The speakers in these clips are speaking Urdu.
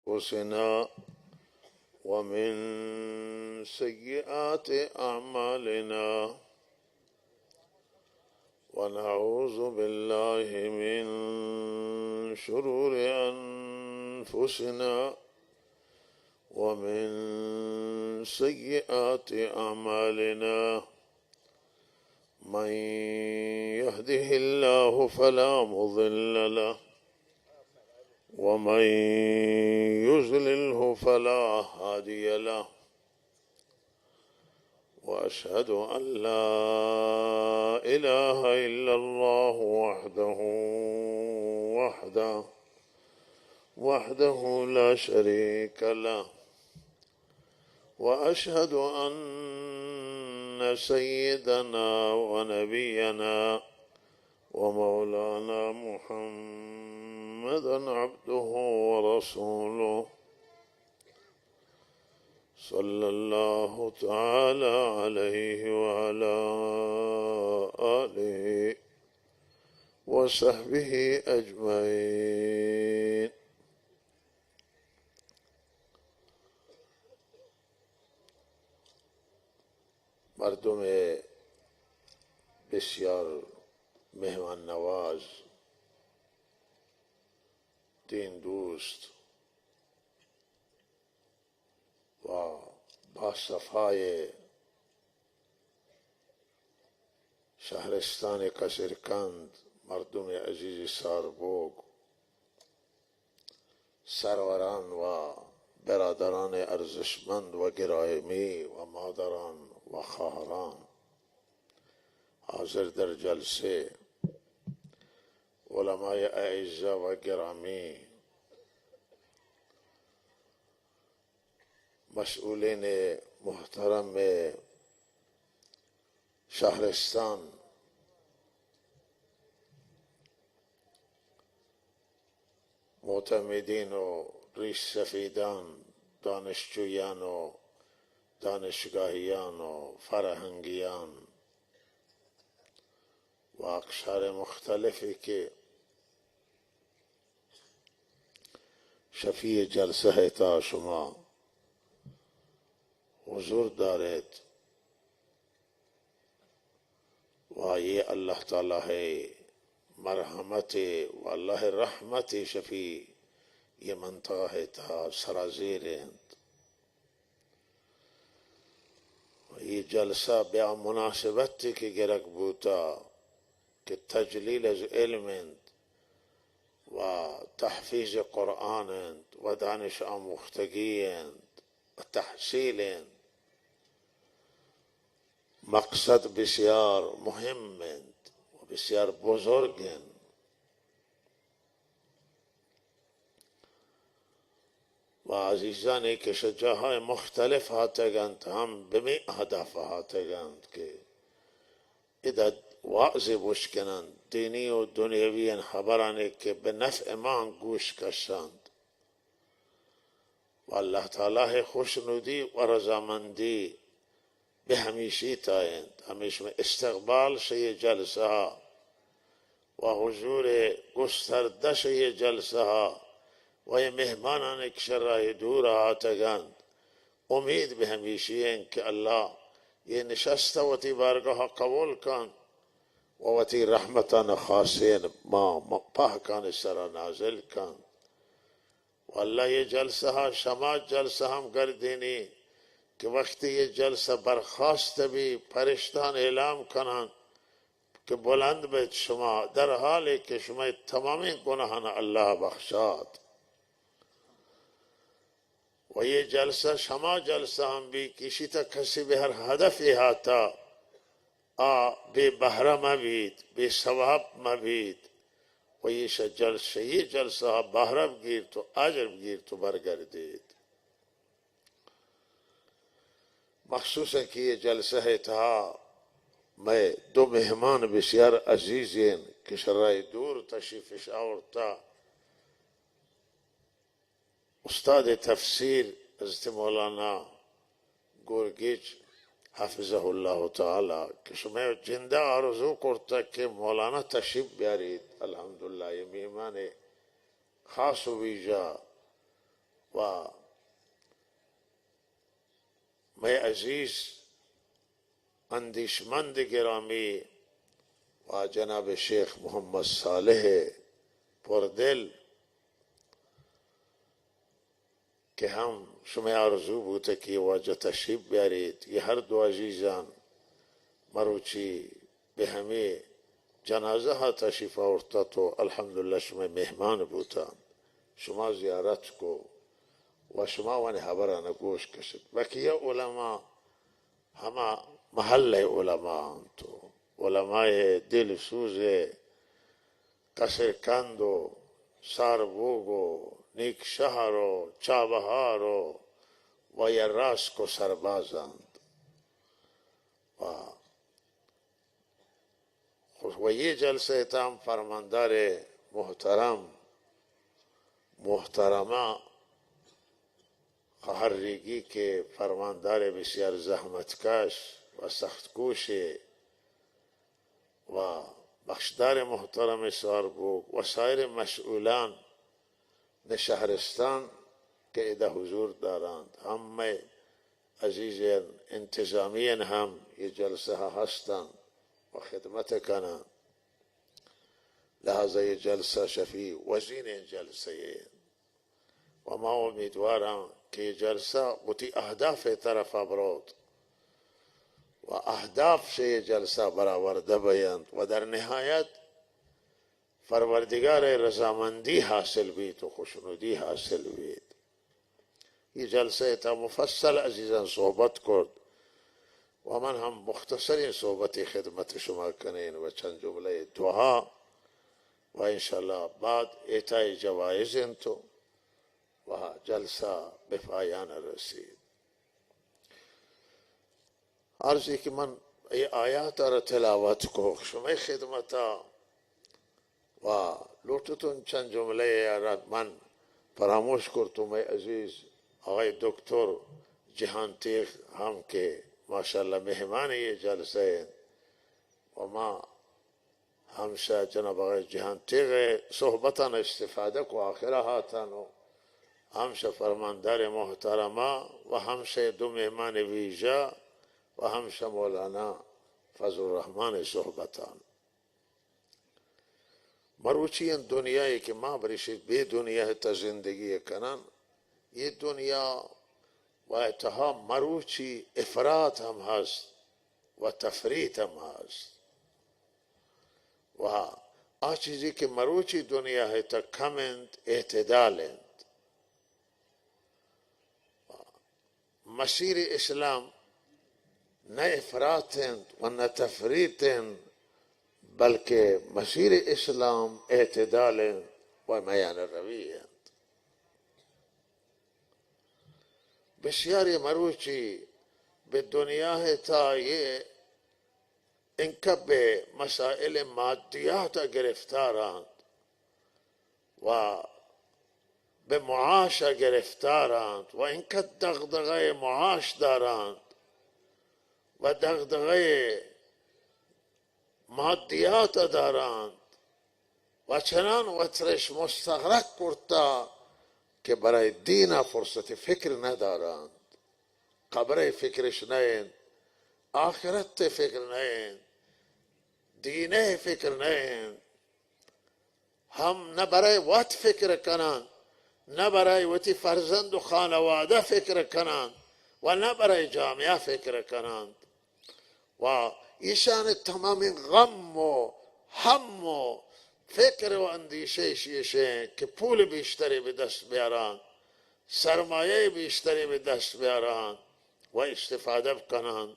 أنفسنا ومن سيئات أعمالنا ونعوذ بالله من شرور أنفسنا ومن سيئات أعمالنا من يهده الله فلا مضل له ومن يضلله فلا هادي له وأشهد أن لا إله إلا الله وحده لا شريك له وأشهد أن سيدنا ونبينا ومولانا محمدا عبده ورسوله صلى الله تعالى عليه وعلى آله وصحبه أجمعين. مردم بسیار مهمان نواز، دین دوست و با صفای شهرستان قصرکند، مردم عزیز ساربوگ، سروران و برادران ارزشمند و گرامی و مادران و خواهران حاضر در جلسه، علمای اعزا و گرامی، مسئولین محترم شهرستان، معتمدین و ریش سفیدان، دانشجویان و دانشگاهیان و فرهنگیان و اقشار مختلفی که شفیع جلسه تا شما حضور دارید و یہ اللہ تعالی ہے مرحمت و اللہ رحمت شفیع یہ منطقہ تا سرازیر ہیں. یہ جلسہ بیا مناسبت کی گرک بوتا کہ تجلیل از علم و تحفیظ قرآن و دانش آموختگی و تحصیل مقصد بسیار مهم و بسیار بزرگ و عزیزانی که شجاهای مختلف هاتگند هم به می هدف هاتگند که اداد واضح بشکنند دینی و دنیوی خبرانی که به نفع ما گوش کشند و اللہ تعالی خوشنودی و رضامندی به همیشی تایند. همیشه استقبال شی جلسه ها و حضور گسترده شی جلسه ها و یه مهمانان که شرای دور آتگند امید به همیشی ہیں کہ اللہ یہ نشست و تی بارگاہ قبول کن و تی رحمتان خاصین ما پاکان سر نازل کن و اللہ یہ جلسہ ها شما جلسہ ہم گردینی کہ وقتی یہ جلسہ برخاست بھی فرشتان اعلام کنن کہ بلند بیت شما در حالی کہ شما تمامی گناہان اللہ بخشاد و یہ جلسہ شما جلسہ ہم بھی کسی تک کسی به هر هدفی هاتا بے بهره مبید، بے ثواب مبید و یہ جلسہ بهره بگیر تو اجر بگیر تو برگردید. مخصوصا کہ یہ جلسہ ہے تھا میں دو مہمان بسیار عزیزین کہ شرائع دور تشریفش آورتا استاد تفسیر حضرت مولانا گورگیج حفظه الله تعالی که شما جنده آرزو کرده که مولانا تشریف بیارید. الحمدلله یه میهمان خاص و ویژه و و میں عزیز اندیشمند گرامی و جناب شیخ محمد صالح پردل که هم شما آرزو بوده که واجه تشریف بیارید. یه هر دو عزیزان مروچی به همه جنازه ها تشریف آورده تو الحمدلله شما مهمان بودن. شما زیارت کو و شما وانی خبرانه گوش کشید. بقیه علما همه محل علما تو علمای دل سوز قصرکند و ساربوگ و نیک شهر و چابهار و یراسک و سربازند و یہ جلسه تام فرماندار محترمه خهرریگی که فرماندار بسیار زحمتکش و سختکوش و بخشدار محترم ساربوگ و سایر مسئولان شهرستان که ایده حضور دارند، همه عزیز انتظامی هم یہ جلسه ها هستند و خدمت کنند. لہذا یہ جلسه شفیع وزین جلسه و ما امیدوارم که یہ جلسه بوتی اهداف طرف برود و اهداف سے یہ جلسه برآورده بیند و در نهایت پروردگار رضامندی حاصل بید و خوشنودی حاصل بید. یہ جلسه تا مفصل عزیزان صحبت کرد و من هم مختصری صحبت خدمت شما کنین و چند جمله دعا و انشاءالله بعد اعطای جوائز تو و جلسه به پایان رسید. عرضی که من ای آیات را تلاوت کو شما خدمتا و لوٹتون چند جمله را من فراموش کرتم. ای عزیز آقای دکتر جهان تیغ هم که ماشاءالله مهمان یہ جلسه و ما همشه جناب آقای جهان تیغ صحبتان استفاده کو آخره هاتن و همشه فرماندار محترمه و همشه دو مهمان ویژه و همشه مولانا فضل الرحمن صحبتان. مروچی این دنیایی که ما برشید به دنیا تا زندگی کنن، یہ دنیا و اتها مروچی افراط هم هست و تفریط هم هست و آ چیزی که مروچی دنیا ہے تا کمند اعتدالند. مسیر اسلام نه افراطند و نه تفریطند بلکه مسیر اسلام اعتدال و میان روی. بسیاری مروچی به دنیا تا یہ انکا به مسائل مادیات گرفتارند و به معاش گرفتارند و انکا دغدغه معاش دارند و دغدغه مادیات دارند و چنان وطرش مستغرق کرتا که برای دین فرصت فکر ندارند. قبر فکرش نیند، آخرت فکر نیند، دینه فکر نیند. هم نه برای وقت فکر کنند، نه برای وقتی فرزند و خانواده فکر کنند و نه برای جامعه فکر کنند و ایشان تمام غم و هم و فکر و اندیشه شیشه که پول بیشتری به دست بیارند، سرمایه بیشتری به دست بیارند و استفاده بکنند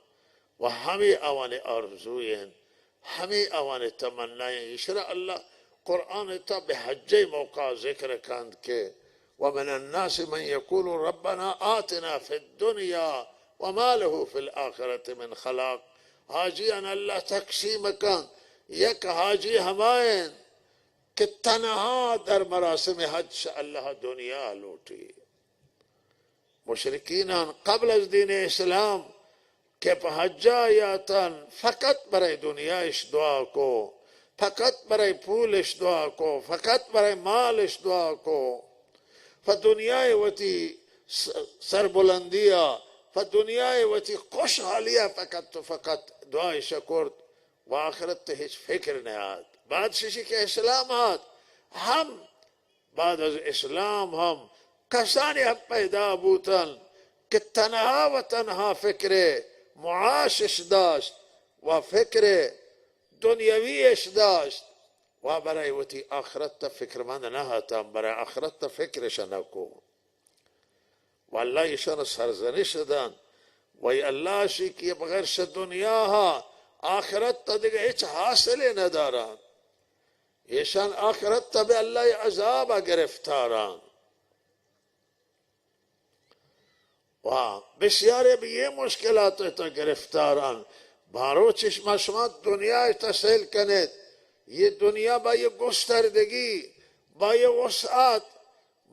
و همه اوان آرزوین، همه اوان تمنای. اشرا الله قرآن تا به حجه موقع ذکر کند که و من الناس من یقول ربنا آتنا فی الدنیا و ما له فی الاخرة من خلاق. حاجیان اللہ تقسیم کن. یک حاجی ہمائیں کہ تنہا در مراسم حج اللہ دنیا لوٹی. مشرکین قبل از دین اسلام کہ پہ حجا یاتن فقط برای دنیاش دعا کو، فقط برای پولش دعا کو، فقط برای مالش دعا کو. فدنیای وتی سربلندیه و دنیای وتی خوشحالیه فقط دعای شکر و آخرت هیچ فکر نیاد. بعد شیشی که اسلام هات هم بعد از اسلام هم کسانی هم پیدا بودن که تنها و تنها فکر معاشش داشت و فکر دنیویش داشت و برای وتی آخرت تا فکرمند نهاتم، برای آخرت تا فکرش نکو. والله ایشان سرزنش دادن و الله شی که بغیر ش دنیا ها آخرت تا دیگه هیچ حاصلی ندارن. ایشان آخرت تا به الله عذاب گرفتارن و بسیاری به یه مشکلات تا گرفتارن. بارو چشم شما دنیا تسهیل کنید. یہ دنیا با یہ گستردگی، با یہ وسعت،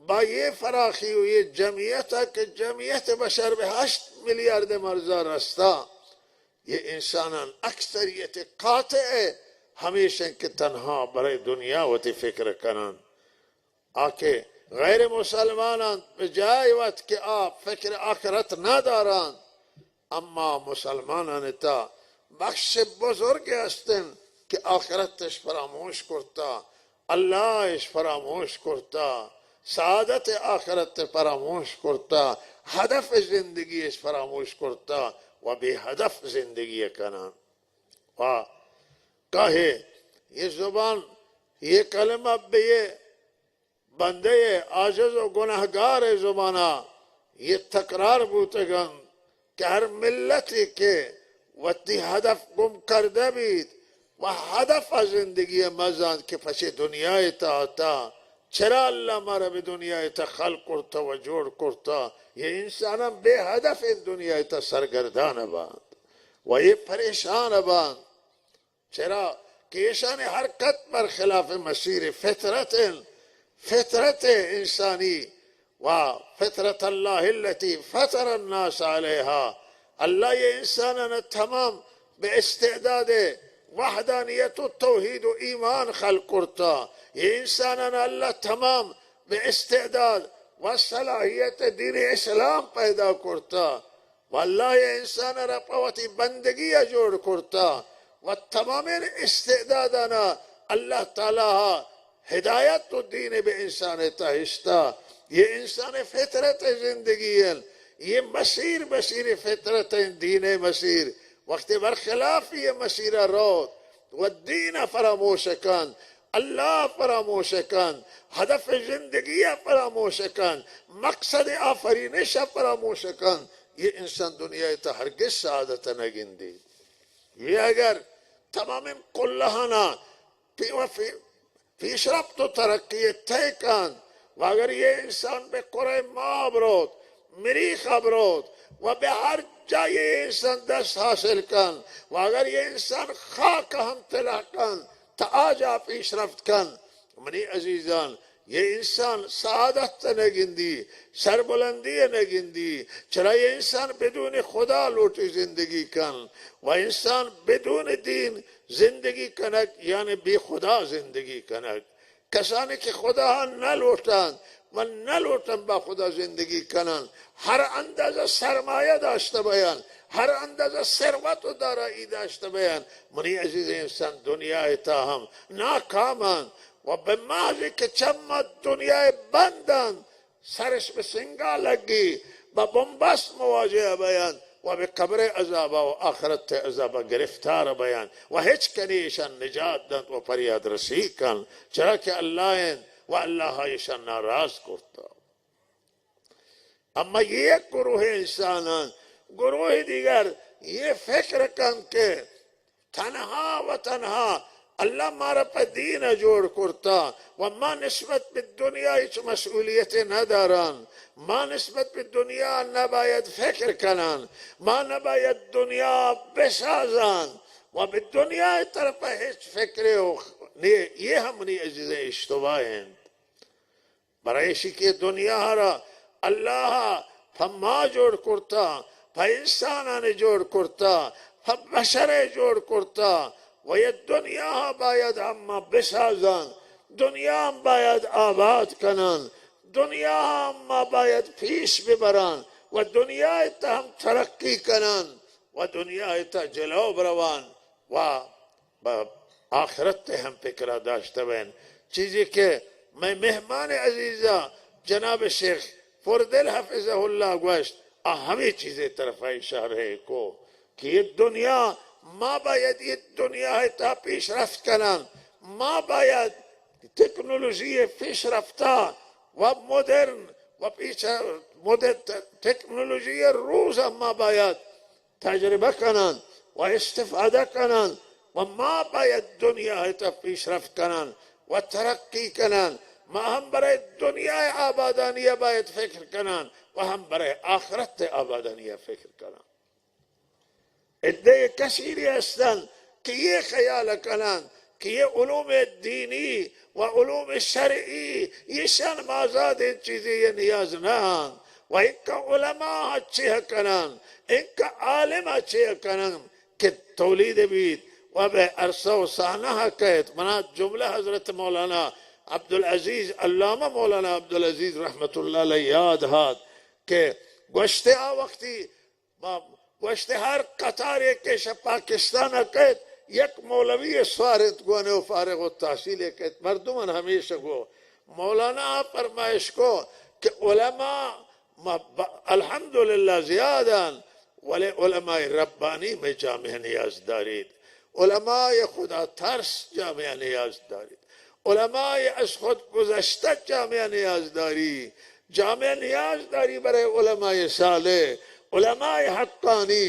با یہ فراخی و یہ جمعیت ہے کہ جمعیت بشر به 8 میلیارد مرزا رستا. یہ انسانان اکثریت قاطع ہمیشہ کہ تنہا برای دنیا وتی فکر کنن. آکے غیر مسلمانان بجای وقت کہ آپ فکر آخرت ندارن، اما مسلمانان تا بخش بزرگ هستن که آخرتش فراموش کرتا، اللهش فراموش کرتا، سعادت آخرت فراموش کرتا، هدف زندگیش فراموش کرتا و بی هدف زندگی کنن. و کہے یہ زبان یہ کلمہ به یہ بنده عاجز و گناهگار زبانہ یہ تکرار بودگن که هر ملتی که وقتی هدف گم کرده بید و هدف زندگی مزان که پس دنیای تا آتا چرا اللہ مارا به دنیای تا خلق کرتا و جوڑ کرتا. یہ انسانا بے هدف این دنیای تا سرگردان باند و یہ پریشان باند. چرا کہ ایشان حرکت بر خلاف مسیر فطرت انسانی و فطرت اللہ التي فطر الناس علیها. اللہ یہ انسانانا تمام به استعداد وحدانیت و توحید و ایمان خلق کرتا. یہ انسانانا اللہ تمام به استعداد و صلاحیت دین اسلام پیدا کرتا و اللہ یہ انسانانا پاوتی بندگی جوڑ کرتا و تمام استعدادانا اللہ تعالی ہدایت و دین به انسان تہشتا. یہ انسان فطرت زندگی ہے، یہ مسیر فطرت دین مسیر. وقت برخلاف یہ مسیر روت و دین فراموش کن، اللہ فراموش کن، هدف زندگی فراموش کن، مقصد آفرینش فراموش کن، یہ انسان دنیا تا ہرگز سعادت نگندی. یہ اگر تمام کلہانا پیشرفت و ترقی طے کن و اگر یہ انسان به قرآن ما برود، مریخ برود و به هر جای انسان دست حاصل کن و اگر یہ انسان خاک هم طلع کن تا آجا پیشرفت کن، منی عزیزان یہ انسان سعادت نگندی، سربلندی نگندی. چرا یہ انسان بدون خدا لوٹی زندگی کن و انسان بدون دین زندگی کنک یعنی بی خدا زندگی کنک. کسانی که خدا نلوٹن و نلوٹن با خدا زندگی کنن، هر اندازه سرمایه داشته باین، هر اندازه ثروت و دارایی داشته باین، منی عزیز انسان دنیای تا هم ناکامن و به محضی که چند دنیای بندن سرش به سنگا لگی با بنبست مواجه باین و به قبر عذاب و آخرت عذاب گرفتار بیان و هیچ کنیشان نجات دند و فریاد رسی کن. چرا که اللہ و اللہ هایشان ناراض کرتا. اما یک گروه انسانان، گروه دیگر یہ فکر کن که تنها و تنها اللہ مارا پا دین جوڑ کرتا و ما نسبت به دنیا هیچ مسئولیت ندارن. ما نسبت به دنیا نباید فکر کنن، ما نباید دنیا بسازن و به دنیا طرف هیچ فکر یہ ہمنی عزیز اشتباه ہیں. برایشی که دنیا را اللہ پا ما جوڑ کرتا، پا انسانان جوڑ کرتا، پا بشر جوڑ کرتا و یہ دنیا باید اما بسازن، دنیا باید آباد کنن، دنیا ما باید پیش ببرن و دنیا تا هم ترقی کنن و دنیا تا جلو بروان و با آخرت هم فکر داشته بین. چیزی که میں مہمان عزیزہ جناب شیخ فردل حفظہ اللہ گوشت ہمیں چیزیں طرف اشارے کو کہ یہ دنیا ما باید یہ دنیا تا پیش رفت کنن، ما باید تکنولوژی پیش رفته و مدرن و پیش تکنولوژی روز ما باید تجربه کنن و استفاده کنن و ما باید دنیا تا پیشرفت کنن و ترقی کنن. ما هم برای دنیای آبادانیه باید فکر کنن و هم برای آخرت آبادانیه فکر کنن. عده کثیری هستند که یہ خیال کنن کہ یہ علوم دینی و علوم شرعی یہ شان مازاد چیزیں یہ نیاز نہ ہیں و ان کا علماء اچھے کنن، ان کا عالم اچھے کنن کہ تولید بید و بے عرصہ و سانہ کہت منا جملہ حضرت مولانا عبدالعزیز علامہ مولانا عبدالعزیز رحمت اللہ علیہ یاد ہاتھ کہ گوشتے وقتی گوشتے ہر قطار ایک پاکستان کہت یک مولوی سوارت گوانے و فارغ و تحصیل کہت مردمان ہمیشہ گو مولانا فرمائش کو کہ علماء الحمدللہ زیادہ ولی علماء ربانی میں جامعہ نیاز دارید، علماء خدا ترس جامعہ نیاز دارید، علماء از خود گذشته جامعہ نیاز داری، جامعہ نیاز داری برای علماء صالح، علماء حقانی،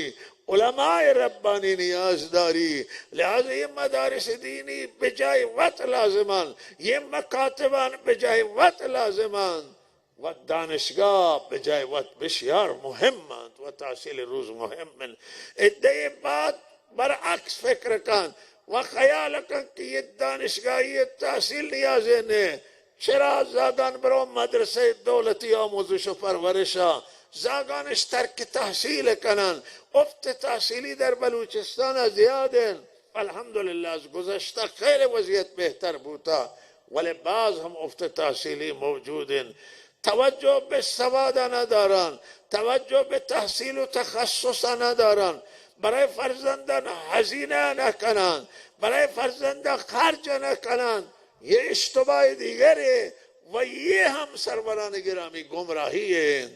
علماء ربانی نیاز داری. لہذا یہ مدارس دینی بجائے وقت لازمان، یہ مکاتبان بجائے وقت لازمان و دانشگاه بجای وقت بسیار مهمند و تحصیل روز مهمند. ادعای بعد برعکس فکر کن و خیال کن که یہ دانشگاهی تحصیل نیازه نه. چرا زاگان برو مدرسه دولتی آموزش و پرورشا زاگانش ترک تحصیل کنن. افت تحصیلی در بلوچستان زیادن، الحمدلله از گذشته خیلی وضعیت بهتر بودا ولی بعض هم افت تحصیلی موجودن. توجه به سواد ندارن، توجه به تحصیل و تخصص ندارن، برای فرزندان هزینه نکنن، برای فرزندان خرج نکنن. یہ اشتباه دیگره و یہ هم سروران گرامی گمراهی ہیں.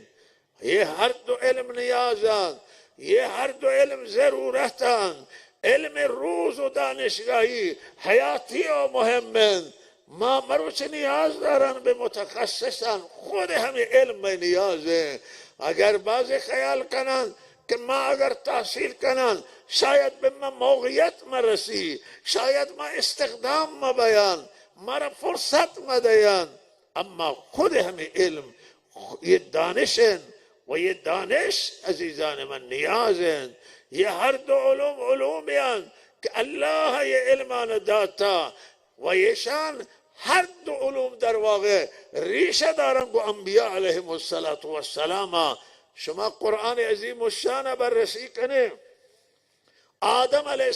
یہ ہر دو علم نیازند، یہ ہر دو علم ضرورتند. علم روز و دانشگاهی حیاتی و مهمند. ما مروچ نیاز دارن به متخصصان، خود همین علم میں نیاز ہے. اگر بعض خیال کنن کہ ما اگر تحصیل کنن شاید به ما موقعیت مرسی، شاید ما استخدام ما بیان مرا فرصت ما دیان، اما خود همین علم یہ دانشن و یہ دانش عزیزان من نیازن. یہ ہر دو علوم علومیان کہ اللہ یہ علمان داتا و یشان ہر دو علوم در واقع ریشہ دارن کو انبیاء علیہم السلام. شما قرآن عظیم الشان بررسی کنه آدم علیہ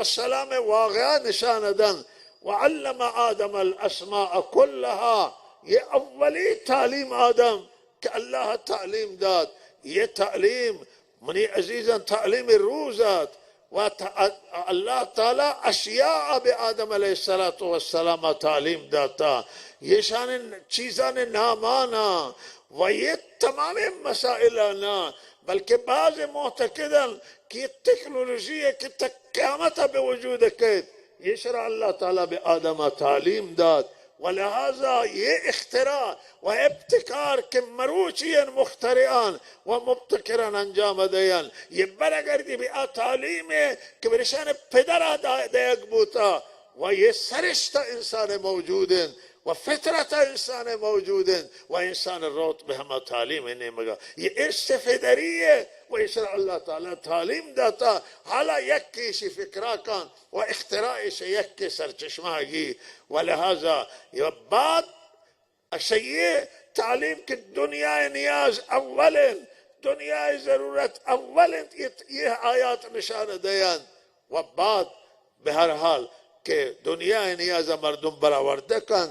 السلام واقعا نشان دن وعلم آدم الاسماء كلها. یہ اولی تعلیم آدم کہ اللہ تعلیم داد. یہ تعلیم منی عزیزاً تعلیم روزات و اللہ تعالی اشیاء بے آدم علیہ السلام تعلیم داتا. یہ شان چیزان نامانا و یہ تمام مسائلانا بلکہ بعض معتقدن کہ تکنولوژی ہے کہ قیامت بے وجود کہت یہ شرع اللہ تعالی بے آدم تعلیم داد. ولہذا یہ اختراع و ابتکار کے مروچین مخترعان و مبتکران انجام دیان یہ برگردی بی تعلیم ہے کہ برشان پدر دیگ بوتا و یہ سرشتہ انسان موجودن و فطرت انسان موجودن و انسان روت بے ہمہ تعلیم انہیں مگا. یہ ارث فدری ہے و اشرع اللہ تعالی تعلیم داتا. حالا یکی شی فکرہ کان و اختراعش یکی سرچشمہ گی. ولہذا یہ بات اشیاء تعلیم کی دنیا نیاز اولن، دنیا ضرورت اولن یہ آیات نشان دیان. و بعد بہرحال کہ دنیا نیاز مردم برآورده کن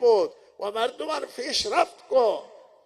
بود و مردمان پیشرفت کو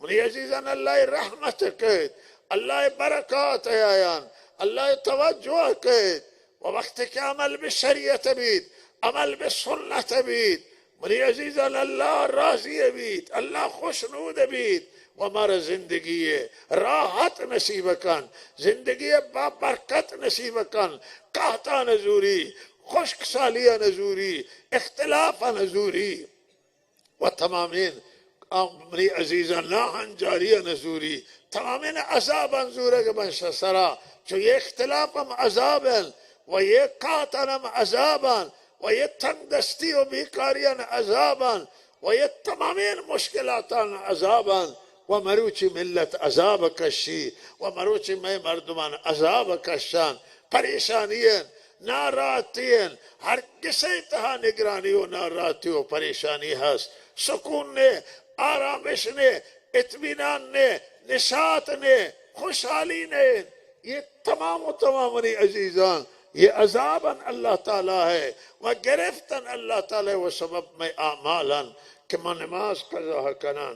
منی عزیزان الله رحمت کرد، الله برکات آیان، الله توجه کرد. و وقتی که عمل به شریعت بید، عمل به سنت بید، منی عزیزان الله راضی بید، الله خوشنود بید و مرا زندگی راحت نصیب کن، زندگی با برکت نصیب کن، قحطا نزوری، خشک سالی نزوری، اختلاف نزوری و تمامین منی عزیزان ناهنجاری نزوری، تمامین عذاب نزوره که من سرا چو یہ اختلاف هم عذابن و یہ قحطا هم عذابن و یہ تنگ دستی و بیکاریان عذابن و یہ تمامین مشکلاتان عذابن و مروچی ملت عذاب کشی و مروچی میں مردمان عذاب کشان، پریشانیاں ناراحتیاں، ہر کسی تہا نگرانی و ناراحتی و پریشانی ہست، سکون نے، آرامش نے، اطمینان نے، نشاط نے، خوشحالی نے، یہ تمام و تمام منی عزیزان یہ عذاباً اللہ تعالیٰ ہے و گرفتن اللہ تعالیٰ و سبب میں اعمالاً کہ من نماز قضا کنن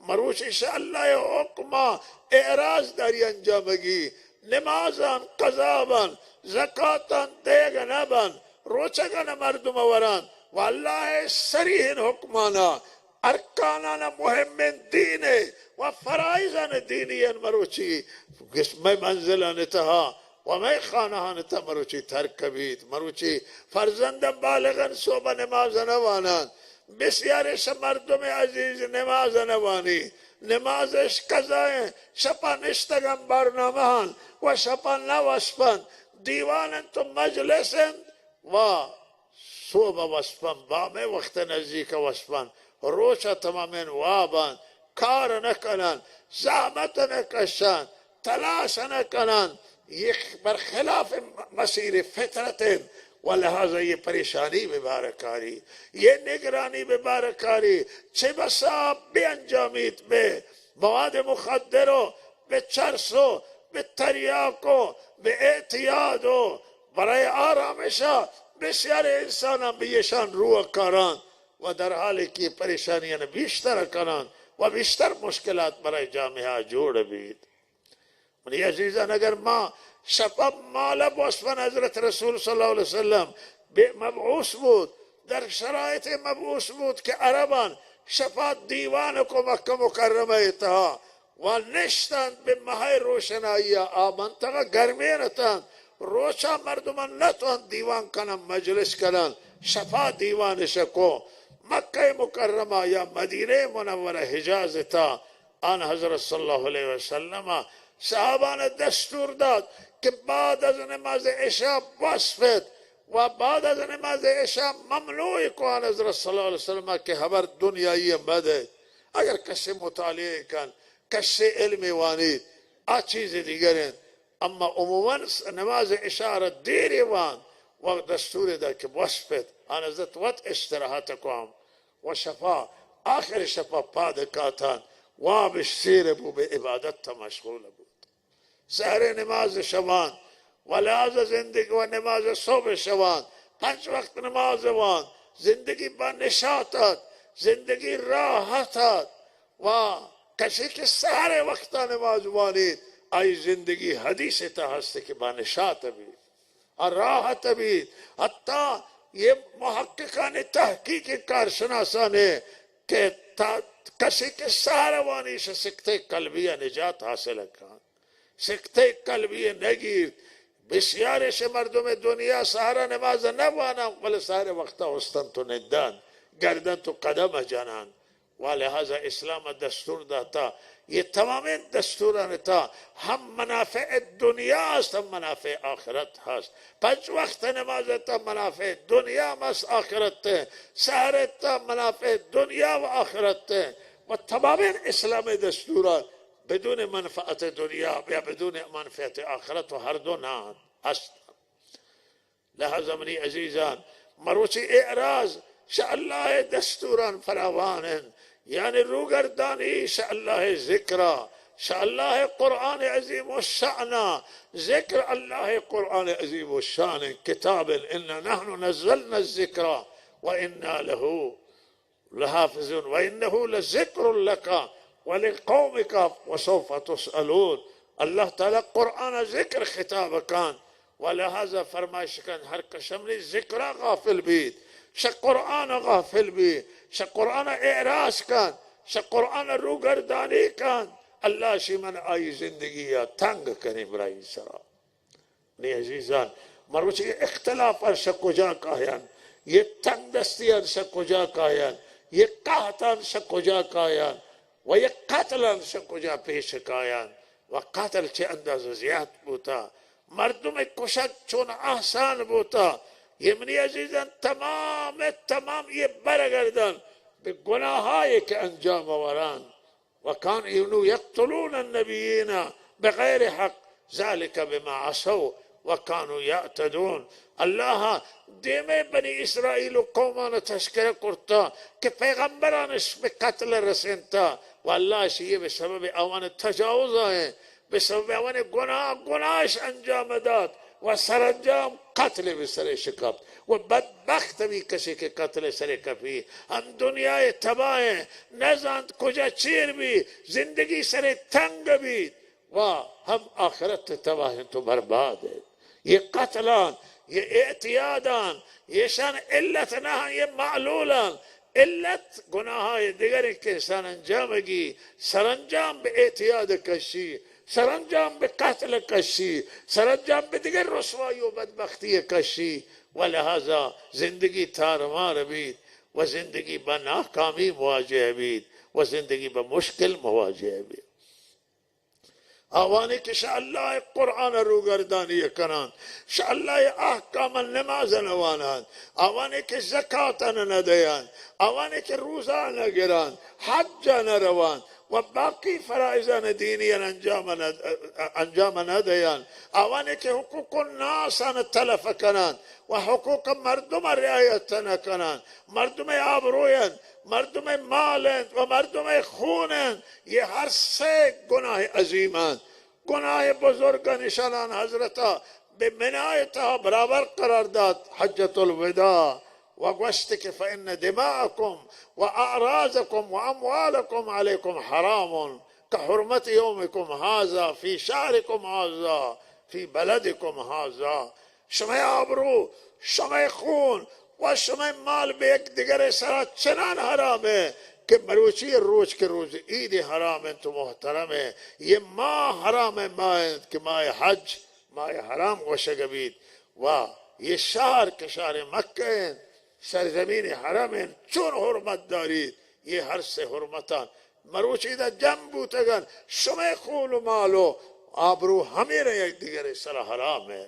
مروچی سے اللہ حکمہ اعراض داری انجامگی، نمازان قضاباً زکاتاً دیگنباً روچگن مردم وران و اللہ سریح حکمانا ارکانانا مهمین دینه و فرائضان دینیان مروچی میں منزلان تها و میں خانهان تا مروچی ترک بید، مروچی فرزند بالغن صوبہ نماز نوانان، بسیارش مردم عزیز نماز نوانی، نمازش قضائیں شپا نشتگم برنامهان و شپا نوسپن، دیوانن تو مجلسن و صوبہ وسپن بامے وقت نزدیک وسپن، روچا تمامین وابان، کار نکنن، زحمت نکشن، تلاش نکنن، یہ برخلاف مسیر فطرت و لہذا یہ پریشانی ببارکاری، یہ نگرانی ببارکاری، چه بسا بے انجامیت بے مواد مخدرو، بے چرسو، بے تریاکو، بے اعتیادو، برای آرامشا بسیار انسانان بیشان روح کاران و در حالی کی پریشانیان بیشتر کنان و بیشتر مشکلات برای جامعه جوڑ بید. منی عزیزان اگر ما شفا مالا بوسفن حضرت رسول صلی اللہ علیہ وسلم مبعوث بود، در شرایط مبعوث بود که عربان شفا دیوان کو مکہ مکرمہ اتها و نشتند به مهای روشنایی آمنطقه گرمینتند، روچا مردمان نتوان دیوان کنن مجلس کنن، شفا دیوانشکو مکہ مکرمہ یا مدینه منوره حجاز تا آن حضرت صلی اللہ علیہ وسلم صحابان دستور داد که بعد از نماز عشاء وصفت و بعد از نماز عشاء ممنوع کو آن حضرت صلی اللہ علیہ وسلم که خبر دنیایی بده، اگر کسی مطالعه کن، کسی علمی وانید آ چیز دیگرین، اما عموما نماز عشاء را دیری وان و دستور دا که وصفت آن حضرت وقت استراحت کو هم و شفا آخر شفا پادکاتان وابش سیر بو به عبادت تا مشغول بود، سحر نماز شوان و لحاظ زندگی و نماز صبح شوان، 5 وقت نماز وان، زندگی با نشاطت، زندگی راحتت و کسی که سحر وقت نماز وانید آئی زندگی حدیث تا هسته که با نشاط بید راحت بید. حتی یہ محققان تحقیق کارشناسان ہے کہ کسی کے سہروانی سے سکتے قلبیہ نجات حاصل کن، سکتے قلبیہ نگیر، بسیاری سے مردم دنیا سہرا نماز نوانا ولی سہر وقتا استن تو ندان گردن تو قدم جانان و لہذا اسلام دستور داتا، یہ تمام دستوران تا ہم منافع دنیا است ہم منافع آخرت هست، 5 وقت نماز تا منافع دنیا مس آخرت تے، سحر تا منافع دنیا و آخرت تے و تمام اسلام دستورات بدون منفعت دنیا یا بدون منفعت آخرت و هر دو نه هست. لہذا منی عزیزان مروچی اعراض شاء اللہ دستوران فراوانن، یعنی روگردانی شاء اللہ ذکرہ، شاء اللہ قرآن عظیم الشأن، ذکر اللہ قرآن عظیم الشان، کتاب انا نحن نزلنا الذکر وانا له لحافظون وانه لذکر لک ولقومك وسوف تسألون. الله تعالى قرآن ذكر خطاب كان، ولهذا فرمایش کن هر کشمری ذکر غافل بید، ش قرآن غافل بید، ش قرآن اعراض کن، ش قرآن روگردانی کن، اللہ شی من آئی زندگی تنگ کنی برای سرا. نی عزیزان مروچی اختلاف پر ش کجا کاین، یہ تنگ دستیان ش کجا کاین، یہ قحطان ش کجا کاین، و یہ قتلان ش کجا پیش کاین. و قتل چه انداز زیاد بوتا، مردم کشک چون آسان بوتا. یہ منی عزیزان تمام یہ برگردن به گناهایی که انجام وران. و کان اینو یقتلون النبیین بغیر حق ذلك بما عصوا و کانوا یعتدون. الله دیمه بنی اسرائیل و قومان تشکر کرتا که پیغمبرانش به قتل رسنتا، و الله شیه به سبب اوان تجاوز ہے، به سبب اوان گناهش انجام داد و سرانجام قتل به سر شکافت. و بدبخت بھی کسی که قتل سر کفی. هم دنیای تباہ نزاند کجا چیر بھی، زندگی سر تنگ بھی، و هم آخرت تباہ تو برباد ہے. یہ قتلان، یہ اعتیادان، یہ شان علت نہ، یہ معلولان علت گناہای دیگری که انسان انجام گی، سرانجام به اعتیاد کشی، سرانجام به قتل کشی، سرانجام به دیگر رسوایی و بدبختی کشی. ولهذا زندگی تارمار بید و زندگی با ناکامی مواجه بید و زندگی با مشکل مواجه بید. آوانی که شاءالله قرآن روگردانی کنند، شاءالله احکام نماز نوانند، آوانی که زکات ندهند، آوانی که روزه نگیرند، حج نروند و باقی فرائضان دینی انجام ندهند، آوانی که حقوق الناس تلف کنند و حقوق مردم رعایت نکنند، مردم آبرویند، مردم مالند و مردم خونند. یہ ہر سے گناہ عظیمان، گناہ بزرگ نشانان حضرتا به منایتها برابر قرار داد. حجت الوداع و گوشت که فإن دماءكم و اعراضكم و اموالكم علیکم حرام كحرمت یومكم هذا فی شهركم هذا فی بلدكم هذا. شما آبرو، شما خون و شما مال به یک دیگر سر چنان حرامه که مروچی روز که روز عید حرام تو محترمه. یہ ماہ حرام ماہ که ماہ حج ماہ حرام گوشه بید، و یہ شهر که شهر مکه سرزمین حرم چون حرمت دارید. یہ هر سه حرمتان مروچی دا جمع بوتگن، شما خون و مال و آبرو همین یک دیگر سر حرامه.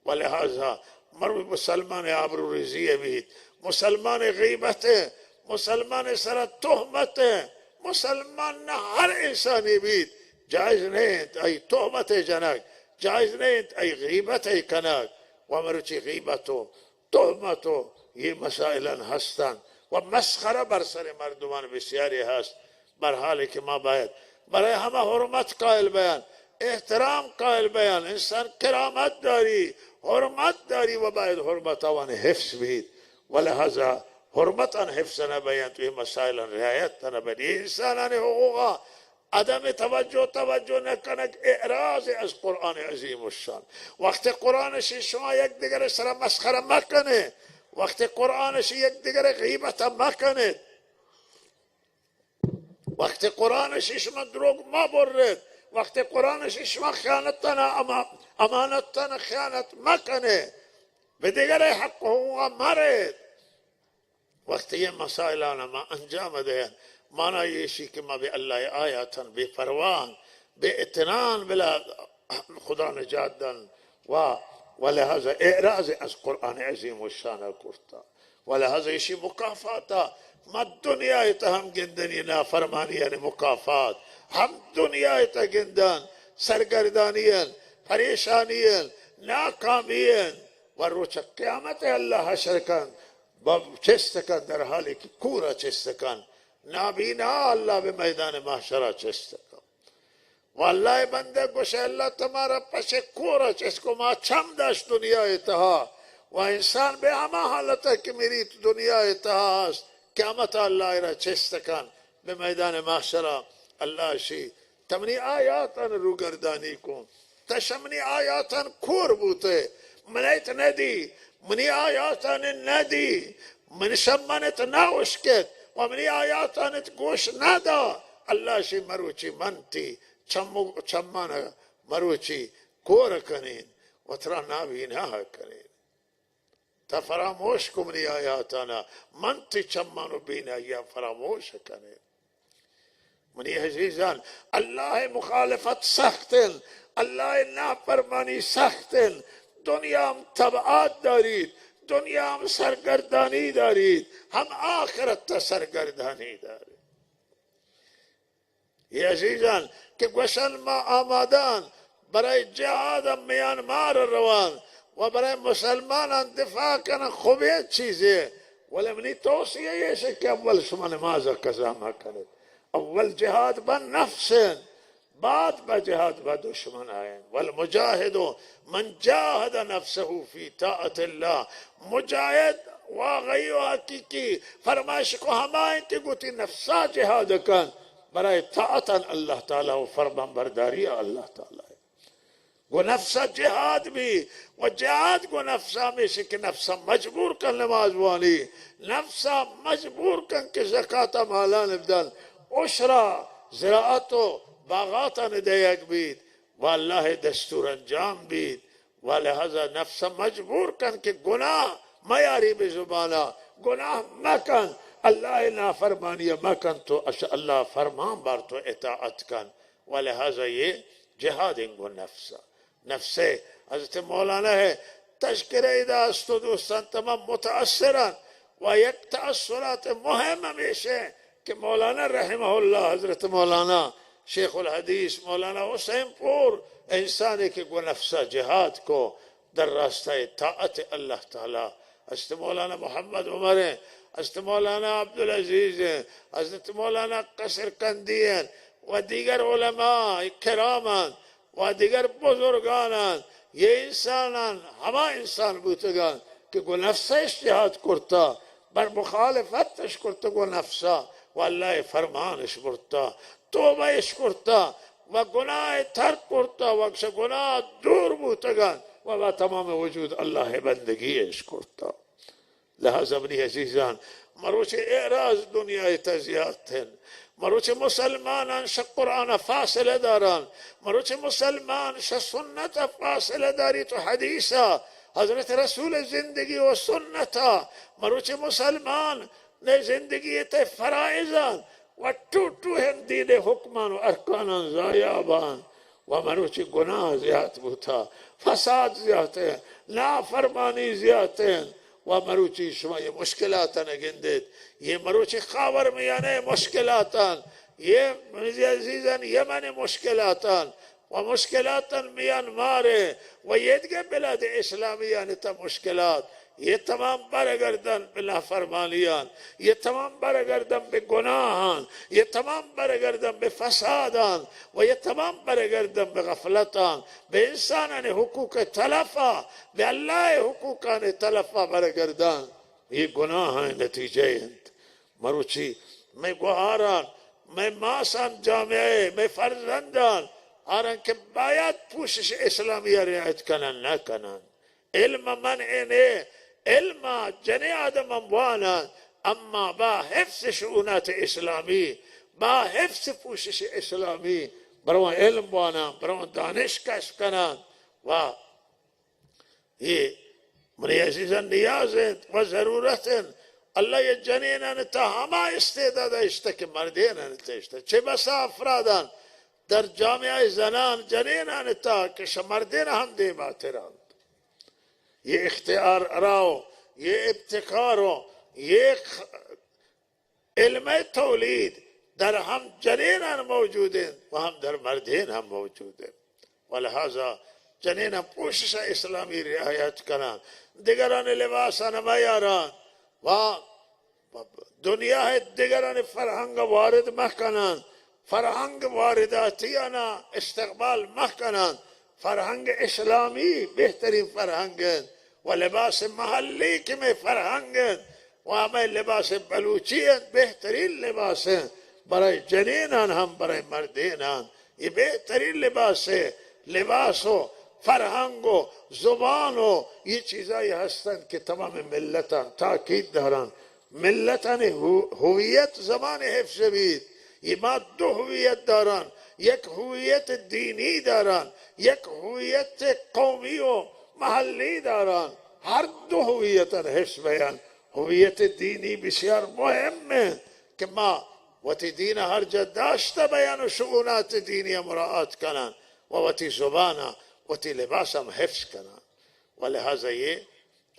ولهذا مروی مسلمان آبرو ریزی بید، مسلمان غیبت، مسلمان سر تهمت، مسلمان نه هر انسانی بید جایز نیست ای تهمت جنگ، جایز نیست ای غیبت کنگ. و مروچی غیبت و تهمت و یہ مسائل هستند و مسخره بر سر مردمان بسیاری هست. بر حالی که ما باید برای همه حرمت قائل بیان، احترام قائل بیان. انسان کرامت داری، حرمت داری و باید حرمت آن حفظ بید. ولهذا حرمت آن حفظ نبیند، توی مسائل رعایت نبیند. انسانان حقوقا عدم توجه نکنند، اعراض از قرآن عظیم الشان. وقت قرآنش شما یک دیگر سر مسخره مکنه، وقت قرآنش یک دیگر غیبت مکنه، وقت قرآنش شما دروغ ما برید، وقت قرآنش شما امانتنا خیانت مکنه، به دیگر حق حقوق مرید. وقت یہ مسائل ما انجام دهند، معنی یشی که ما به الله آیاتن به پروان به اطنان بلا خدا نجات دن. و ولهذا اعراض از قرآن عظیم و شان کرتا. ولهذا یشی مکافاتا ما دنیای تا هم گندنی نافرمانیان مکافات، هم دنیای تا گندن سرگردانیان، پریشانیان، ناکامیان، و روچ قیامت الله حشر کن چست کن در حالی که کورا چست کن، نابینا الله به میدان محشر چست کن. والله بنده گوشه الله تمہارا پش کورا چست کو ما چم داشت دنیای تها. و انسان به همه حالت که میری دنیای تها است، قیامت الله را چست کن به میدان محشر الله شی تمنی آیاتان روگردانی کن تشمنی آیاتان کور بوته منیت ندی منی آیاتان ندی من شمانت ناوشکت و منی آیاتانت گوش ندا الله شی مروچی منتی چمان مروچی کور کنین و ترا نابینا کنین تا فراموش کو منی آیاتانا منتی چمانو بینا یا فراموش کنین منی عزیزان الله مخالفت سختن الله نافرمانی سختن دنیا هم تبعات دارید دنیا هم سرگردانی دارید هم آخرت تا سرگردانی دارید یه عزیزان که گوشن ما آمادان برای جهاد میانمار روان و برای مسلمانان دفاع کنن خوبه چیزه ولی منی توصیه یه که اول شما نماز قضا کنید اول جهاد با نفس بعد با جهاد با دشمن آئین والمجاهد من جاهد نفسه فی طاعت الله مجاهد واقعی و حقیقی فرمایش کو ہمائیں کہ گوتی نفسا جهاد کن برای طاعت اللہ تعالی و فرمان برداری اللہ تعالی گو نفسا جهاد بھی و جهاد گو نفسا میں سے کہ نفسا مجبور کن نماز وانی نفسا مجبور کن کہ زکاة مالان ابدال عشرا زراعتو باغاتا ندیگ بید واللہ دستور انجام بید ولہذا نفسا مجبور کن کہ گناہ میاری بزبانا گناہ مکن اللہ نافرمانی مکن تو اللہ فرمان بار تو اطاعت کن ولہذا یہ جہاد انگو نفسا نفسے حضرت مولانا ہے تشکر اذا استو دوستان تمام متاثران و یک تأثرات مهم ہمیشہ کہ مولانا رحمہ اللہ حضرت مولانا شیخ الحدیث مولانا حسین پور انسانی کے گو نفسا جہاد کو در راستہ اطاعت اللہ تعالی حضرت مولانا محمد عمر حضرت مولانا عبدالعزیز حضرت مولانا قصر کندین و دیگر علماء کرامان و دیگر بزرگانان یہ انسانان ہما انسان بوتگان کہ گو نفسا اشتہاد کرتا بر مخالفتش کرتا گو نفسا واللہ فرمانش برتا توبہش کرتا و گناہ ترک کرتا و اکس گناہ دور بوتگان و با تمام وجود اللہ بندگیش کرتا لہذا ابنی عزیزان مروچ اعراض دنیا تزیات ہیں مروچ مسلمانان شا قرآن فاصلہ داران مروچ مسلمان شا سنت فاصلہ داری تو حدیثا حضرت رسول زندگی و سنتا مروچ مسلمان نے زندگی تے فرائضان و ٹوٹو ہم دین حکمان و ارکانان زایابان و مروچ گناہ زیادت بوتا فساد زیادت ہیں نافرمانی زیادت ہیں و مروچی شما یہ مشکلاتاں گندید یہ مروچی خاور میانے مشکلاتاں یہ مجھے عزیزاً یمن مشکلاتاں و مشکلاتاً میانمارے و یہ دیگه بلاد اسلامیان تا مشکلات یہ تمام برگردن بلا فرمانیان یہ تمام برگردن بے گناہان یہ تمام برگردن بے فسادان و یہ تمام برگردن بے غفلتان بے انسانان حقوق تلفا بے اللہ حقوقان تلفا برگردن یہ گناہان نتیجے انت مروچی میں گوھاران میں ماسان جامعے میں فرزندان آران کہ باید پوشش اسلامیہ رعایت کنن نہ کنن علم منعنے علم جنی آدم اموانا اما با حفظ شؤونات اسلامی با حفظ پوشش اسلامی برون علم وانا برون دانش کشف کنن و یہ منی عزیزاً نیاز و ضرورت اللہ یہ جنینان تا ہما استعداد اشتا کہ مردینان تا اشتا چه بسا افرادان در جامعہ زنان جنینان تا کہ شمردین ہم دے باتران یہ اختیار راو یہ ابتکار یہ علم تولید در ہم جنینان موجود ہیں و ہم در مردین ہم موجود ہیں ولہذا جنینان پوشش اسلامی رعایت کنان دیگران لباسان میاران و دنیا ہے دیگران فرهنگ وارد مکنان فرهنگ وارداتیانا استقبال مکنان فرهنگ اسلامی بہترین فرهنگ و لباس محلی که میں فرهنگ و ہمیں لباس بلوچی بہترین لباس برای جنینان هم برای مردینان. یہ بہترین لباس ہے. لباس و فرهنگ و زبان و یہ چیزایی هستند که تمام ملتان تاکید دارن. ملتان هویت زبان حفظ بید. یہ ما دو هویت دارن، یک هویت دینی دارن، یک هویت قومی و محلی دارن. هر دو هویتان حفظ بیان. هویت دینی بسیار مهمه که ما وتی دین هر جا داشته بیان و شؤونات دینی مراعات کنن و وتی زبان وتی لباس هم حفظ کنن. ولهذا یہ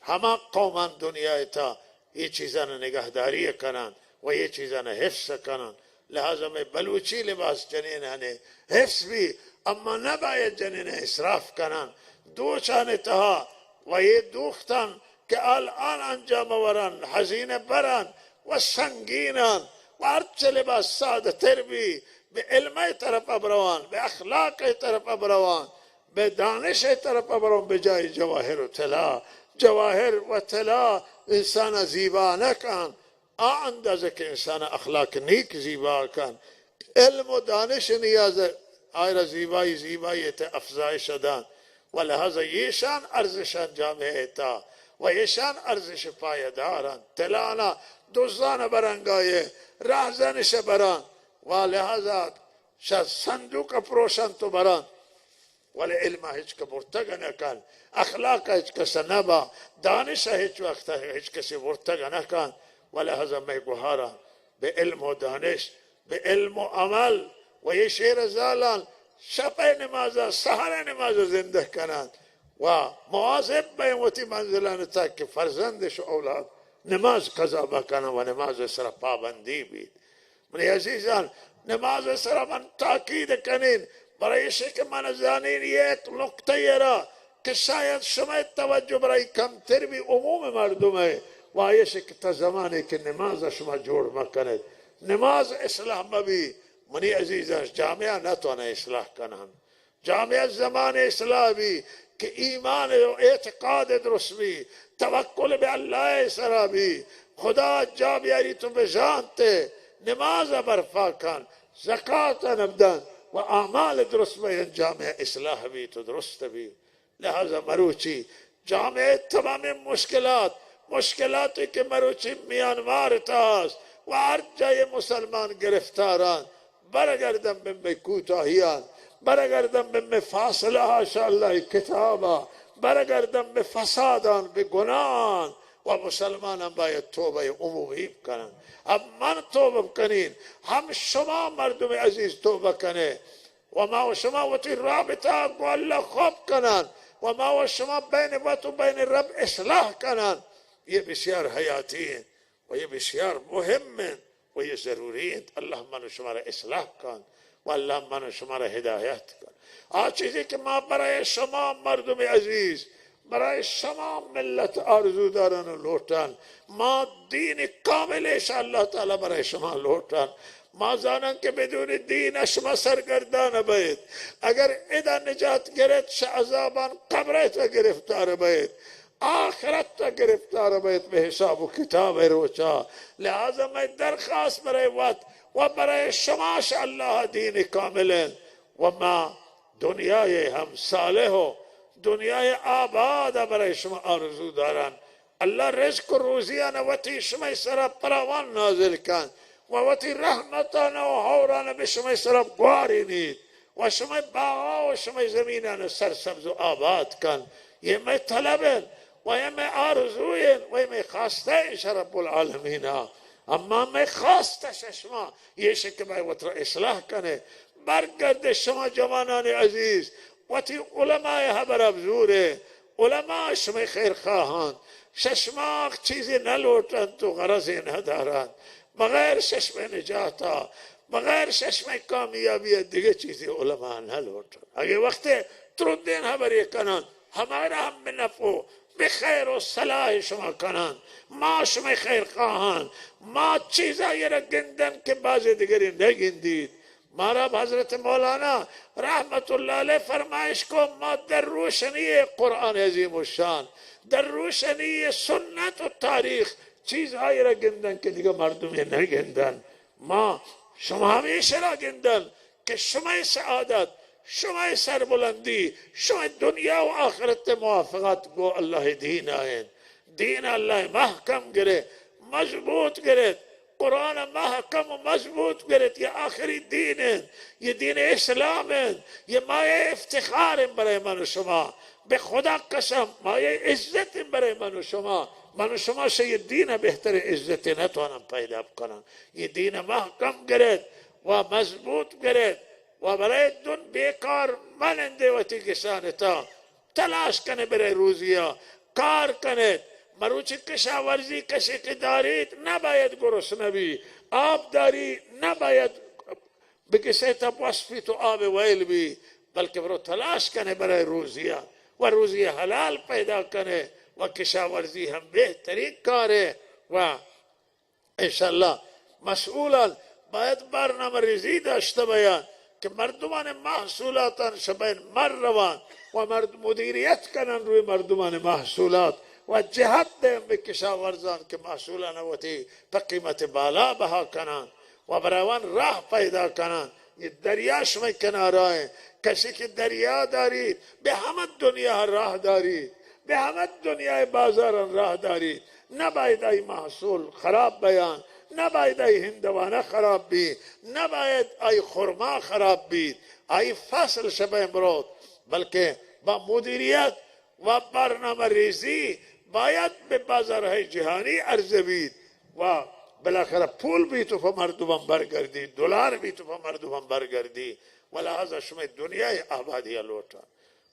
همه قومان دنیا تا یہ چیزان نگهداری کنن و یہ چیزان حفظ کنن. لہذا میں بلوچی لباس جنینان حفظ بھی، اما نباید جنین اسراف کنن. دو چانه تها و یہ دوختن که الان انجام ورن حزین برن و سنگینن و هرچه لباس ساده تر بی، به علم طرف ابروان، به اخلاق طرف ابروان، به دانش طرف ابروان، به جای جواهر و طلا. جواهر و طلا انسان زیبا نکن، اندازه که انسان اخلاق نیک زیبا کن. علم و دانش نیاز آیر زیبایی افزایش دادن. ولهذا یشان ارزشان جامعه تا و یشان ارزش پایدارن. طلانا دزدان برنگایه رهزنش بران و لهذا شاید صندوق پروشن تو بران، ولی علم هیچ که برتگ نکن، اخلاق هیچ کس نبا، دانش هیچ وقت هیچ کسی برتگ نکن. ولهذا میں گوهارا به علم و دانش، به علم و عمل و یہ شیر زالان شب نماز سحر نماز زنده کنند و مواظب بیموتی منزلان تا که فرزندش اولاد نماز قضا بکنن و نماز سر پابندی بید. من عزیزان نماز سر من تاکید کنین برای که من زانین یک نکته را که شاید شما توجه برای کمتر بی عموم مردمه و آیش که تا زمانی که نماز شما جوڑ مکنید نماز اصلاح مبی. منی عزیزان جامعه نتوانه اصلاح کنن. جامعه زمان اصلاح بی که ایمان و اعتقاد درست بی، توکل به الله سرا بی، خدا جا بیاری تو به جانته، نماز برپا کن، زکات نبدن و اعمال درست بیان، جامعه اصلاح بی تو درست بی. لہذا مروچی جامعه تمام مشکلاتی که مروچی میانمار تاست و هر جای مسلمان گرفتاران برگردن به کوتاهیان، برگردن به فاصله هاشا الله کتابا، برگردن به فسادان، به گناهان و مسلمانان باید توبه عمومی کنن. هم من توبه کنین، هم شما مردم عزیز توبه کنه و ما و شما وتی رابطه با الله خوب کنن و ما و شما بین وقت و بین رب اصلاح کنن. یہ بسیار حیاتی و یہ بسیار مهم و یہ ضروری ہے. اللہ من شما را اصلاح کن و اللہ من شما را ہدایت کن. آن چیزی که ما برای شما مردم عزیز، برای شما ملت آرزو دارن و لوٹن، ما دین کاملش اللہ تعالی برای شما لوٹن. ما زانن که بدون دین شما سرگردان بید. اگر ادا نجات گرفت عذابان قبرت گرفتار بید، آخرت تا گرفتار بید به حساب و کتاب روچا. لہذا میں درخواست برای وقت و برای شماش اللہ دین کامل و ما دنیای هم صالح و دنیای آباد برای شما آرزو دارن. اللہ رزق و روزیان وتی شما سر پراوان نازل کن و وتی رحمتان و حوران به شما سر گواری نید و شما باغا و شما زمینان سرسبز و آباد کن. یہ میں طلبن و یہ میں آرزوین و یہ میں خواستش رب العالمین. اما میں خواستش شما یہ شکل میں وطر اصلاح کنه. برگرد شما جوانان عزیز وتی علماء حبر ابزوره، علماء شما خیر خواهان، ششماق چیزی نلوٹن تو غرضی ندارن. بغیر ششم نجاتا، بغیر ششم کامیابی دیگه چیزی علماء نلوٹن. اگه وقت تردین حبری کنن ہمارا هم به نفع به خیر و صلاح شما کنن، ما شما خیر خواهان، ما چیزایی را گندن که بعض دیگری نگندید. مارا حضرت مولانا رحمت الله علیه فرمایش کو ما در روشنی قرآن عظیم الشان، در روشنی سنت و تاریخ چیزهایی را گندن که دیگه مردمی نگندن. ما شما همیشه را گندن که شما سعادت، شما سربلندی، شما دنیا و آخرت موافقت گو الله دین آئین. دین الله محکم گره، مضبوط گره. قرآن محکم و مضبوط گرد. یه آخری دین، یه دین اسلام، یه مایه افتخار برای من و شما. به خدا قسم مایه عزت برای من و شما. من و شما سے یه دین بهتر عزت نتوانم پیدا کنم. یه دین محکم گرد و مضبوط گرد و برای دون بیکار مننده وتی کسانتا تلاش کنه برای روزیا کار کنه. مروچ کشاورزی کسی که دارید نباید گرسنه بی، آب داری نباید بکسی تا وصفی تو آب ویل بی، بلکه برو تلاش کنه برای روزیا و روزی حلال پیدا کنه و کشاورزی هم بهترین کاره. و انشالله مسئولان باید برنامه ریزی داشته باید که مردمان محصولاتان شبین مر روان و مدیریت کنن روی مردمان محصولات و جهت دیم به کشاورزان که محصولان وتی به قیمت بالا بها کنن و براوان راه پیدا کنن. یہ دریا شما کنارائیں، کسی که دریا دارید به همه دنیا راه دارید، به همه دنیا بازار راه دارید. نباید ای محصول خراب بیان، نباید ای هندوانه خراب بی، نباید ای خرما خراب بید، ای فصل شبه امرود، بلکه با مدیریت و برنامه ریزی باید به بازارهای جهانی عرضه بید و بالاخره پول بی تو مردمان برگردی، دلار بی تو مردمان برگردی و لحاظا شما دنیای آبادی لوٹا.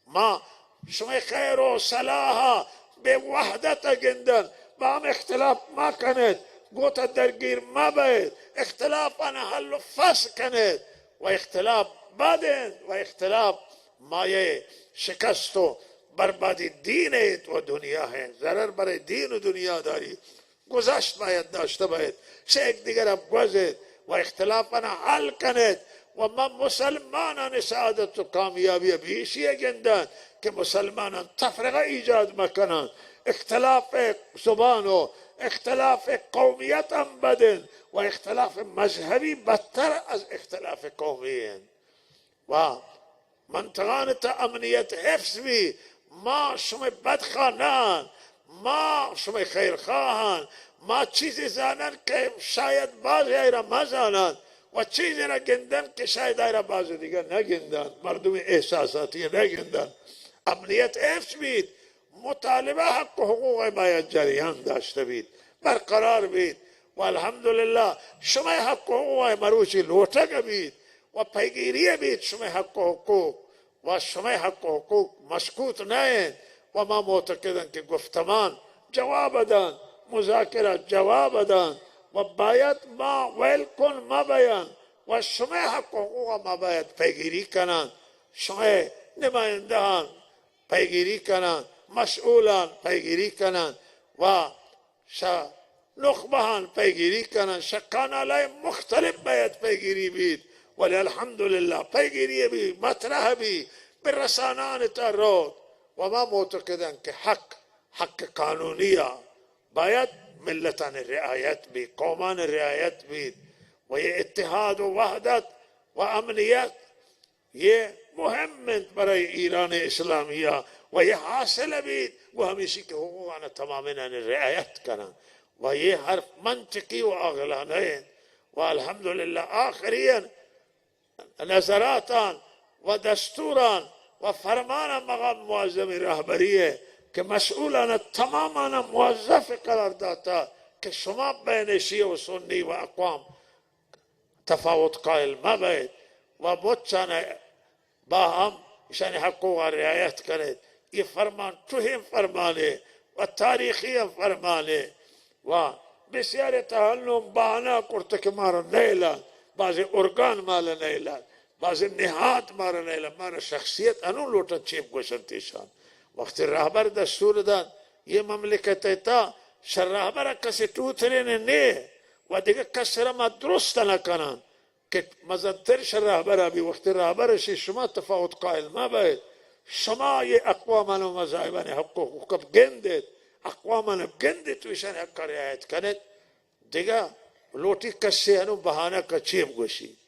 ما شما خیر و صلاح به وحدت گندن، با هم اختلاف ما کنید، گوتا درگیر ما باید، اختلاف آن حل و فصل کنید و اختلاف بدن و اختلاف مایه شکست و بربادی دینت و دنیا ہے. ضرر برای دین و دنیا داری، گذشت باید داشته باید، چه یک دیگر اب گذید و اختلافنا حل کنید و ما مسلمانان سعادت و کامیابی بیشی گندن که مسلمانان تفرقه ایجاد مکنن. اختلاف زبان و اختلاف قومیت هم بدن و اختلاف مذهبی بدتر از اختلاف قومی و منطقان تا امنیت حفظ بی. ما شما بدخانان، ما شما خیرخواهان، ما چیزی زانن که شاید بعضی ایرا ما زانن و چیزی را گندن که شاید ایرا بعضی دیگر نگندن، مردم احساساتی نگندن. امنیت حفظ بید، مطالبه حق و حقوق باید جریان داشته بید، برقرار بید و الحمدلله شما حق و حقوق مروچی لوٹه بید و پیگیری بید شما حق و حقوق و شما حق و حقوق مسکوت نه و ما معتقدن که گفتمان جواب دن، مذاکره جواب دن و باید ما ویل کن ما بیان و شما حق و حقوق ما باید پیگیری کنن. شما نمایندهان پیگیری کنن، مسئولان پیگیری کنن و نخبهان پیگیری کنن، کانالهای مختلف باید پیگیری بید ولی الحمدلله پیگیری بی مطرح بی به رسانان تا رود و ما معتقدن که حق قانونی باید ملتان رعایت بی، قومان رعایت بید و یه اتحاد و وحدت و امنیت یہ مهم برای ایران اسلامیه و یہ حاصل بید و همیشه که حقوقان تماما رعایت کنن و یہ حرف منطقی و عاقلانه و الحمدلله آخرین نظراتان و دستوران و فرمان مقام معظم رهبریه که مسئولان تماما موظف قرار داتا که شما بین شیعه و سنی و اقوام تفاوت قائل مبید و بچان با هم شان حقوق رعایت کنید. یہ فرمان توہم فرمانے و تاریخی فرمانے و بسیار تحلم بہانہ کرتا که مارا نیلان، بعضی ارگان مالا نیلان، بعضی نهاد مارا نیلان، مارا شخصیت انو لوٹا چیپ گوشن تیشان. وقتی رهبر دستور داد یہ مملکت تا شر رهبر کسی توترین نه و دیگه کسی را ما درست نکنن که مزدتر شر رهبر بی. وقتی رهبرشی شما تفاوت قائل ما باید، شما یه اقوامان و مذاهبان حق و حقوق بگندید، اقوامان بگندید و ایشان حق رعایت کنید، دیگه لوٹی کسی هنو بهانه کچیم گوشید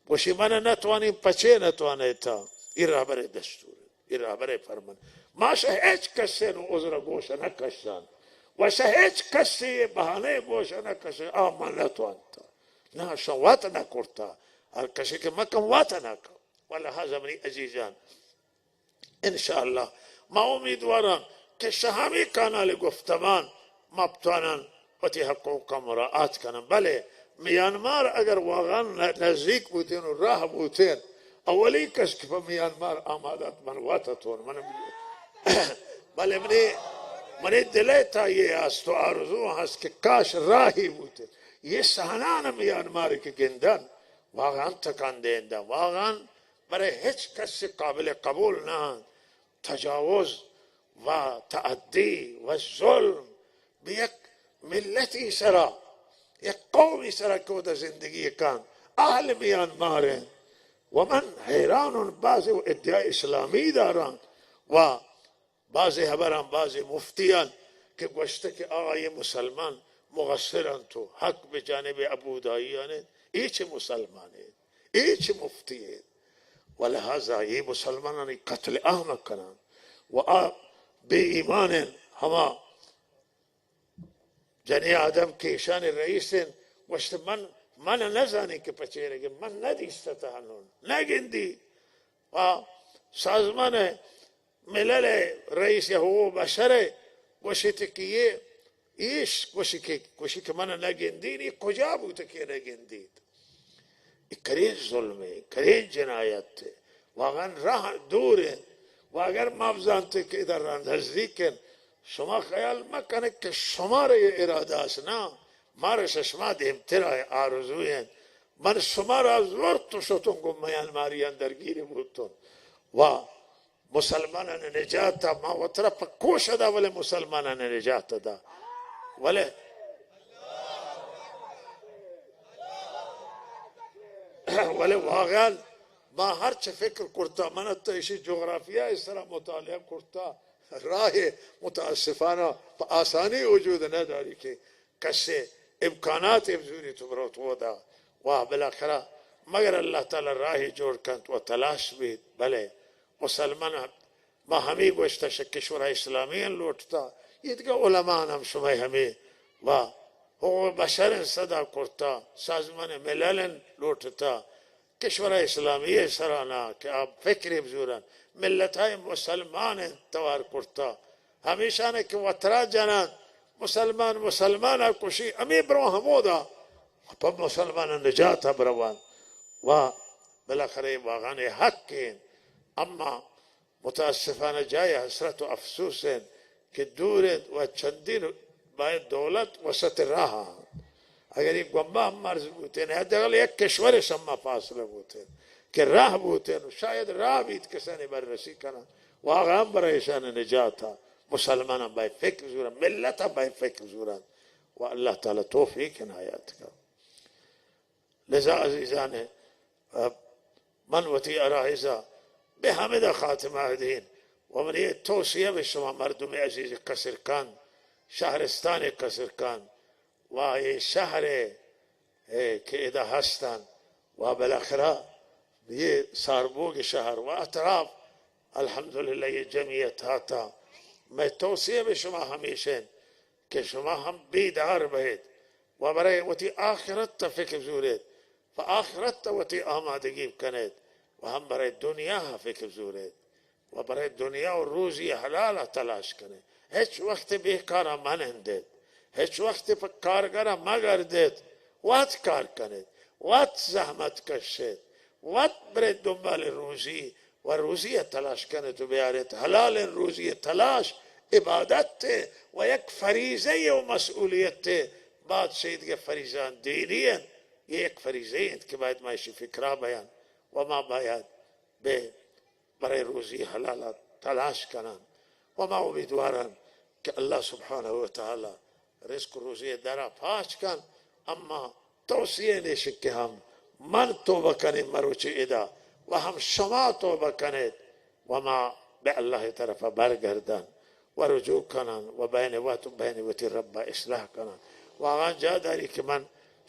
گوشی من نتوانیم پچه نتوانه تا این رهبر دستور این رهبر فرمان ماشه هیچ کسی نو عذر گوشه نکشن وشه هیچ کسی بهانه گوشه نکشن من نتوان تا نه شان وات نکرتا هر کسی که مکم وات نکن ولی هذا منی عزیزان انشاءالله ما امیدوارم که شهمی کانال گفتمان ما بتوانن وتی حقوق مراعات کنن بله میانمار اگر واقعا نزدیک بودین و راه بودین اولی کس که په میانمار آمادت من واتتون من بله منی دلی تا یه است و آرزو هست که کاش راهی بودین یه سهنان میانماری که گندن واقعا تکان دینده واقعا برای هیچ کسی قابل قبول نه تجاوز و تعدی و ظلم به یک ملتی سرا یک قومی سرا که در زندگی کن اهل میانمار و من حیران بعضی و ادعای اسلامی دارن و بعضی خبران بعضی مفتیان که گوشته که آقای مسلمان مقصرن تو حق به جانب ابوداییانه ایچ مسلمانه ایچ مفتیه ولهذا یہ مسلمانان قتل عام کنن و بے ایمان ہما جنی آدم کے شان رئیس وشت من نزانی که پچه رگه من ندیسته هنون نگندی و سازمان ملل رئیس حقوق بشر گوشت که یه ایش گوشی که من نگندی کجا بود که نگندید کرین ظلمه کرین جنایت واقعا راه دوره و اگر ما بزانته که در راه نزدیکن شما خیال مکنه که شما را یه اراده است نه ما را شما دهمتر آرزوین من شما را از ورد شدتون گم میانماریان درگیری بودتون و مسلمانان نجات ما و طرف کوش دا ولی مسلمانان نجات دا ولی واقعا ما هرچه فکر کرتا من حتی ایشی جغرافیا اس طرح مطالعه کرتا راه متاسفانه با آسانی وجود نداری که کسی امکانات ابزوری تو برات ودا و بالاخره مگر الله تعالی راهی جوړ کند و تلاش بید بله مسلمان ما همی گوشتا کشور اسلامی لوٹتا یہ دیگه علمان هم شما همی و حقوق بشر صدا کرتا سازمان ملل لوٹتا کشور اسلامی سرانا که آپ فکری بزورن ملت های مسلمان توار کرتا همیشانه که وطرا جنان مسلمان کشی امی برو همودا پا مسلمان نجات بروان و بالاخره واقعا حق اما متاسفانه جای حسرت و افسوس که دور و چندین باید دولت وسط راه اگر یک گمبه هم مرز بودین حداقل یک کشورش هم فاصله بودین که راه بودین شاید راه بید کسانی بررسی کنن واقعا برایشان نجات مسلمان هم باید فکر زورن ملت هم باید فکر زورن و الله تعالی توفیق عنایت کن لذا عزیزان من وتی ارائزا به حمد خاتمه دین و من یہ توصیه به شما مردم عزیز کسرکان شهرستان کسرکان و یہ شهر که ادا هستن و بالاخره یہ ساربوگ شهر و اطراف الحمدلله یہ جمعیت هاتا میں توصیه به شما همیشه که شما هم بیدار بهید و برای وتی آخرت تا فکر زورید و آخرت تا وتی آمادگی کنید و هم برای دنیا فکر زورید و برای دنیا و روزی حلال تلاش کنید هیچ وقت بیکار منندید هیچ وقت پر کارگر مگردید وقت کار کنید وقت زحمت کشید وقت برای دنبال روزی و روزی تلاش کنید و بیارید حلال روزی تلاش عبادت و یک فریضه و مسئولیت بعد شید که فریضان دینی یک فریضه که باید مایشی فکرها بیان و ما باید برای روزی حلال تلاش کنن و ما امیدوارم که الله سبحانه و تعالی رزق روزی درا پاش کن اما توصیه نیست که هم من توبه کنیم مروچی ادا و هم شما توبه کنید و ما به الله طرف برگردن و رجوع کنن و بین وقت و بین وقت رب اصلاح کنن واقعا جا داری که من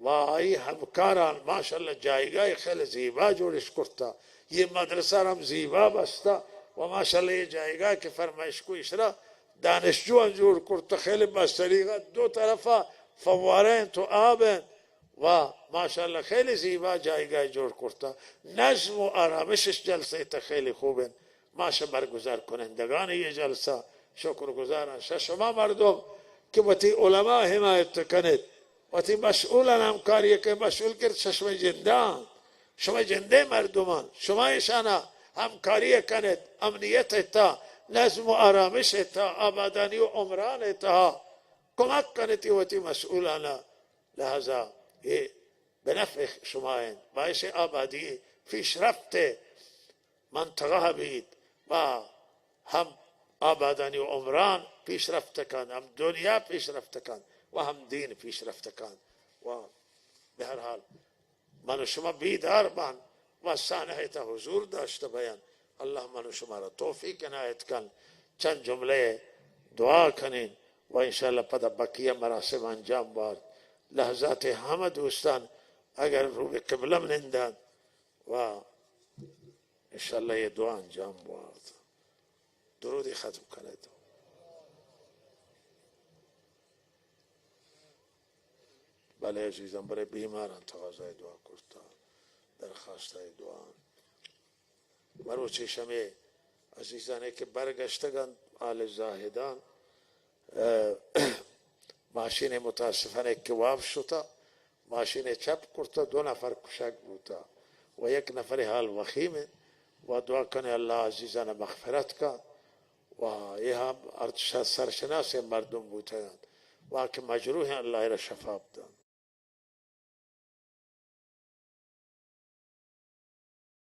و ای همکاران ماشاءالله جایگاه خیلی زیبا جورش کرتا، یه مدرسه هم زیبا بستا و ماشاءالله یه جایگاه که فرمایش کویش را دانشجو هم جور کرتا، خیلی بستریقه دو طرفا فواره تو آب و ماشاءالله خیلی زیبا جایگاه جور کرتا. نظم و آرامشش جلسه تا خیلی خوبه. ماشه برگزار کنندگان یه جلسه شکرگزارن. شما مردم که وقتی علما حمایت کنید، وقتی مسئولان همکاری که مسئول کرد شما جندان، شما جنده مردمان، شما ایشانا همکاری کنید، امنیت تا نظم و آرامش تا آبادانی و عمران تا کمک کنید وقتی مسئولان. لحظه به نفع شما این باعث آبادی پیشرفت منطقه بید و هم آبادانی و عمران پیشرفت کن، هم دنیا پیشرفت کن و هم دین پیشرفت کن. و به هر حال من و شما بیدار بان و سانحه تا حضور داشته بیان. الله من و شما را توفیق عنایت کن. چند جمله دعا کنین و انشاءالله پدا بقیه مراسم انجام باد. لحظات همه دوستان اگر رو به قبله منندن و انشاءالله یه دعا انجام باد. درودی ختم کنید. بله عزیزم، برای بیماران تقاضای دعا کرتا، درخواست دعا. مروچه شمه عزیزانه که برگشتگان آل زاهدان ماشین متاسفانه که واف شده، ماشین چپ کرتا، 2 نفر کشک بودا و 1 نفر حال وخیمه و دعا کنه الله عزیزانه مغفرت کن و یه هم سرشناس مردم بودند و که مجروح الله را شفا بدن.